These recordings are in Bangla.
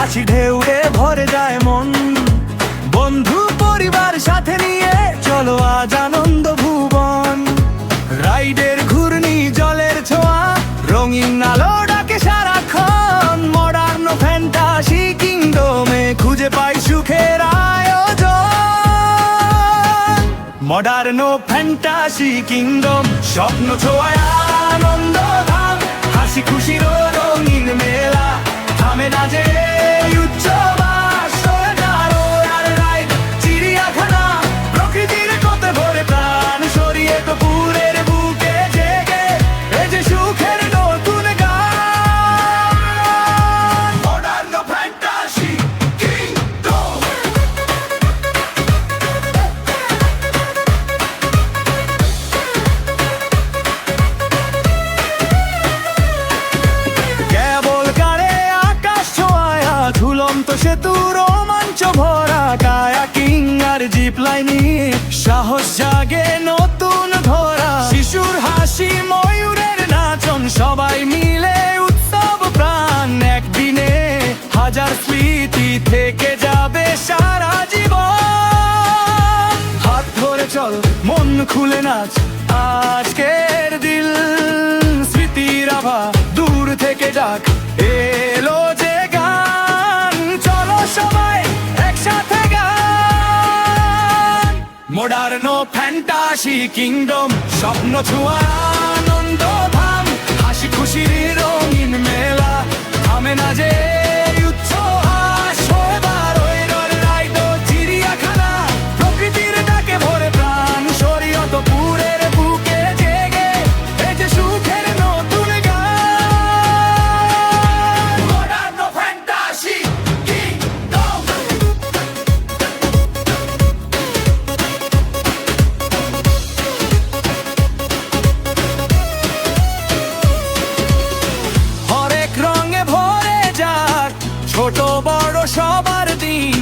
হাসি ঢেউয়ে ভরে যায় মন। বন্ধু পরিবার সাথে নিয়ে চলো আজ আনন্দ ভুবন। রাইডের ঘূর্ণি জলের ছোঁয়া রঙিন আলো ডাকে সারাক্ষণ। মডার্ন ফ্যান্টাসি কিংডমে খুঁজে পাই সুখের আয়োজন। মডার্ন ফ্যান্টাসি কিংডম স্বপ্ন ছোঁয়ায় আনন্দ ধাম। হাসি খুশির রঙিন মেলা থামে না যে উচ্চবাস। চিড়িয়াখানা প্রকৃতির কোতে ভরে প্রাণ সরিয়ে কপুরের বুকে জেগে এই যে সুখের নতুন গান। Modern fantasy kingdom. কেবল কারে আকাশ ছোঁয়া ঝুলন্ত সেতু রোমাঞ্চ ভরা। কায়াকিং আর জিপ লাইনি সাহস জাগে নতুন ধরা। শিশুর হাসি ময়ূরের নাচন সবাই মিলে উৎসব প্রাণ। একদিনে হাজার স্মৃতি থেকে যাবে সারা জীবন। হাত ধরে চল মন খুলে নাচ আজকের দিল। স্মৃতির আভা দূর থেকে ডাক এলো যে গান। চলো সবাই একসাথে গান। মডার্ন ফ্যান্টাসি কিংডম স্বপ্ন ছোঁয়া আনন্দ ধাম। হাসি খুশির রঙিন মেলা থামে না যে উচ্ছ্বাস। এবার ওই রাইড চিড়িয়াখানা প্রকৃতির ডাকে ভরে প্রাণ সরিয়ত পুরের বুকে জেগে এই যে সুখের নতুন গান। Modern fantasy kingdom. হরেক রঙে ভরে যাক ছোট বড় সবার দিন।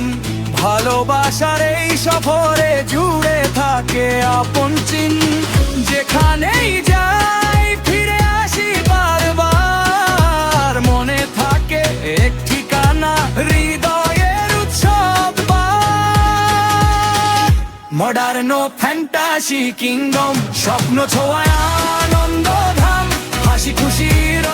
ভালোবাসার এই সফরে জুড়ে থাকে আপন চিন। যেখানেই যাই ফিরে আসি বারবার। মনে থাকে এক ঠিকানা হৃদয়ের উৎসব। মডার্ন ফ্যান্টাসি কিংডম স্বপ্ন ছোঁয়া আনন্দ ধাম। হাসি খুশির